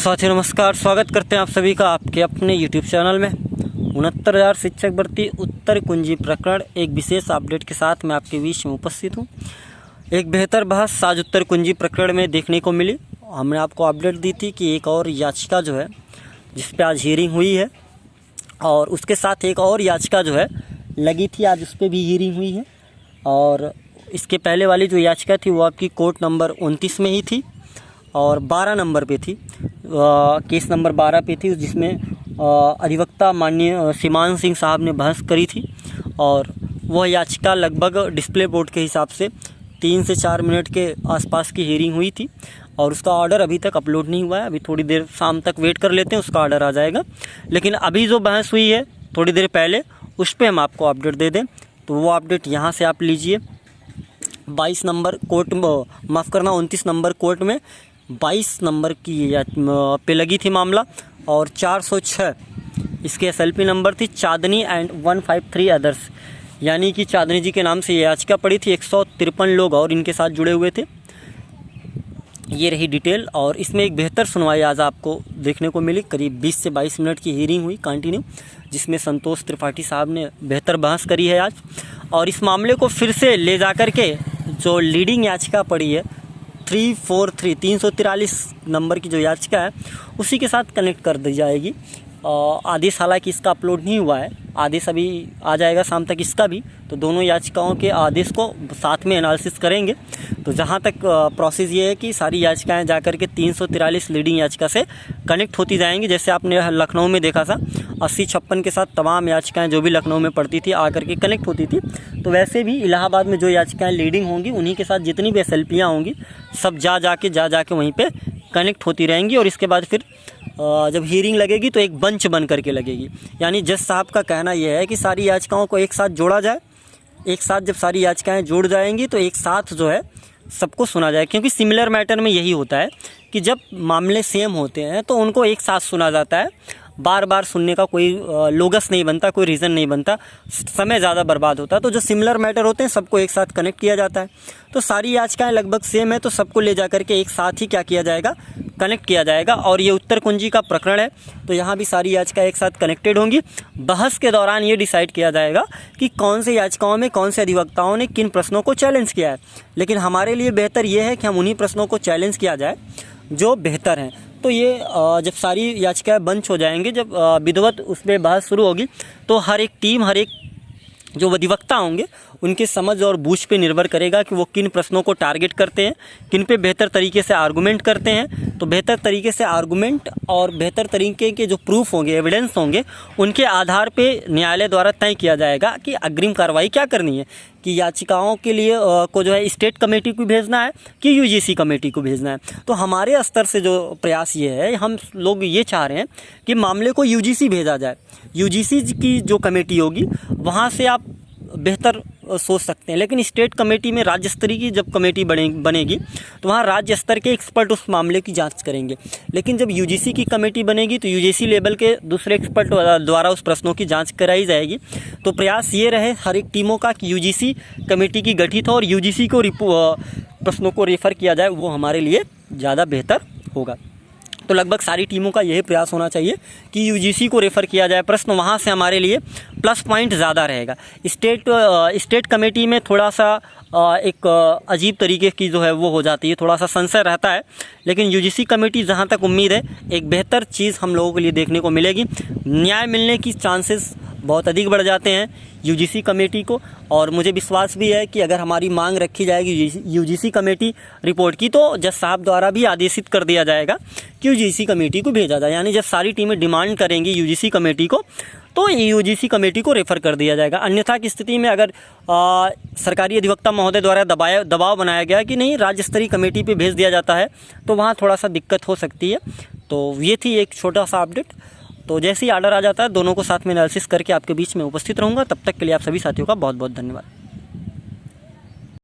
साथियों नमस्कार, स्वागत करते हैं आप सभी का आपके अपने YouTube चैनल में। 69,000 शिक्षक भर्ती उत्तर कुंजी प्रकरण एक विशेष अपडेट के साथ मैं आपके बीच में उपस्थित हूं। एक बेहतर बहस आज उत्तर कुंजी प्रकरण में देखने को मिली। हमने आपको अपडेट दी थी कि एक और याचिका जो है जिस पे आज हियरिंग हुई है और उसके साथ एक और याचिका जो है लगी थी, आज उस पर भी हियरिंग हुई है। और इसके पहले वाली जो याचिका थी वो आपकी कोर्ट नंबर 29 में ही थी और 12 नंबर पे थी, केस नंबर 12 पे थी, जिसमें अधिवक्ता माननीय सीमान सिंह साहब ने बहस करी थी। और वह याचिका लगभग डिस्प्ले बोर्ड के हिसाब से 3 से 4 मिनट के आसपास की हियरिंग हुई थी और उसका ऑर्डर अभी तक अपलोड नहीं हुआ है। अभी थोड़ी देर शाम तक वेट कर लेते हैं, उसका ऑर्डर आ जाएगा। लेकिन अभी जो बहस हुई है थोड़ी देर पहले, उस पर हम आपको अपडेट दे दें तो वो अपडेट यहाँ से आप लीजिए। 22 नंबर कोर्ट, माफ़ करना 29 नंबर कोर्ट में 22 नंबर की पे लगी थी मामला और 406 इसके SLP नंबर थी, चांदनी एंड 153 अदर्स, यानी कि चांदनी जी के नाम से ये याचिका पड़ी थी। 153 लोग और इनके साथ जुड़े हुए थे। ये रही डिटेल और इसमें एक बेहतर सुनवाई आज आपको देखने को मिली। करीब 20 से 22 मिनट की हियरिंग हुई कंटिन्यू, जिसमें संतोष त्रिपाठी साहब ने बेहतर बहस करी है आज। और इस मामले को फिर से ले जा कर के जो लीडिंग याचिका पड़ी है 343 नंबर की जो याचिका है उसी के साथ कनेक्ट कर दी जाएगी। आदेश हालांकि इसका अपलोड नहीं हुआ है, आदेश अभी आ जाएगा शाम तक इसका भी, तो दोनों याचिकाओं के आदेश को साथ में एनालिसिस करेंगे। तो जहां तक प्रोसेस ये है कि सारी याचिकाएं जाकर के 343 लीडिंग याचिका से कनेक्ट होती जाएंगी। जैसे आपने लखनऊ में देखा था 80-56 के साथ तमाम याचिकाएं जो भी लखनऊ में पड़ती थी आकर के कनेक्ट होती थी, तो वैसे भी इलाहाबाद में जो याचिकाएँ लीडिंग होंगी उन्हीं के साथ जितनी भी SLPयाँ होंगी सब जा जाके वहीं पर कनेक्ट होती रहेंगी। और इसके बाद फिर जब हियरिंग लगेगी तो एक बंच बन करके लगेगी। यानी जज साहब का कहना यह है कि सारी याचिकाओं को एक साथ जोड़ा जाए। एक साथ जब सारी याचिकाएं जुड़ जाएंगी तो एक साथ जो है सबको सुना जाए, क्योंकि सिमिलर मैटर में यही होता है कि जब मामले सेम होते हैं तो उनको एक साथ सुना जाता है। बार बार सुनने का कोई लोगस नहीं बनता, कोई रीज़न नहीं बनता, समय ज़्यादा बर्बाद होता है। तो जो सिमिलर मैटर होते हैं सबको एक साथ कनेक्ट किया जाता है। तो सारी याचिकाएं लगभग सेम है तो सबको ले जा करके एक साथ ही क्या किया जाएगा, कनेक्ट किया जाएगा। और ये उत्तर कुंजी का प्रकरण है तो यहाँ भी सारी याचिकाएं एक साथ कनेक्टेड होंगी। बहस के दौरान ये डिसाइड किया जाएगा कि कौन से याचिकाओं में कौन से अधिवक्ताओं ने किन प्रश्नों को चैलेंज किया है। लेकिन हमारे लिए बेहतर ये है कि हम उन्हीं प्रश्नों को चैलेंज किया जाए जो बेहतर हैं। तो ये जब सारी याचिकाएं बंच हो जाएंगी, जब विधिवत उस पर बहस शुरू होगी तो हर एक टीम, हर एक जो अधिवक्ता होंगे उनके समझ और बूझ पे निर्भर करेगा कि वो किन प्रश्नों को टारगेट करते हैं, किन पे बेहतर तरीके से आर्गूमेंट करते हैं। तो बेहतर तरीके से आर्गूमेंट और बेहतर तरीके के जो प्रूफ होंगे, एविडेंस होंगे, उनके आधार पे न्यायालय द्वारा तय किया जाएगा कि अग्रिम कार्रवाई क्या करनी है, कि याचिकाओं के लिए को जो है स्टेट कमेटी को भेजना है कि UGC कमेटी को भेजना है। तो हमारे स्तर से जो प्रयास ये है, हम लोग ये चाह रहे हैं कि मामले को UGC भेजा जाए। UGC की जो कमेटी होगी वहाँ से आप बेहतर सोच सकते हैं। लेकिन स्टेट कमेटी में राज्य स्तरीय की जब कमेटी बनेगी तो वहाँ राज्य स्तर के एक्सपर्ट उस मामले की जांच करेंगे। लेकिन जब UGC की कमेटी बनेगी तो UGC लेवल के दूसरे एक्सपर्ट द्वारा उस प्रश्नों की जांच कराई जाएगी। तो प्रयास ये रहे हर एक टीमों का कि UGC कमेटी की गठित हो और UGC को प्रश्नों को रेफ़र किया जाए, वो हमारे लिए ज़्यादा बेहतर होगा। तो लगभग सारी टीमों का यही प्रयास होना चाहिए कि UGC को रेफ़र किया जाए प्रश्न, वहाँ से हमारे लिए प्लस पॉइंट ज़्यादा रहेगा। स्टेट कमेटी में थोड़ा सा एक अजीब तरीके की जो है वो हो जाती है, थोड़ा सा संशय रहता है। लेकिन UGC कमेटी, जहाँ तक उम्मीद है, एक बेहतर चीज़ हम लोगों के लिए देखने को मिलेगी। न्याय मिलने की चांसेस बहुत अधिक बढ़ जाते हैं UGC कमेटी को। और मुझे विश्वास भी है कि अगर हमारी मांग रखी जाएगी UGC कमेटी रिपोर्ट की तो जज साहब द्वारा भी आदेशित कर दिया जाएगा कि UGC कमेटी को भेजा जाए। यानी जब सारी टीमें डिमांड करेंगी UGC कमेटी को तो UGC कमेटी को रेफ़र कर दिया जाएगा। अन्यथा की स्थिति में अगर सरकारी अधिवक्ता महोदय द्वारा दबाव बनाया गया कि नहीं राज्य स्तरीय कमेटी पे भेज दिया जाता है तो वहाँ थोड़ा सा दिक्कत हो सकती है। तो ये थी एक छोटा सा अपडेट। तो जैसे ही ऑर्डर आ जाता है दोनों को साथ में एनालिसिस करके आपके बीच में उपस्थित रहूँगा। तब तक के लिए आप सभी साथियों का बहुत बहुत धन्यवाद।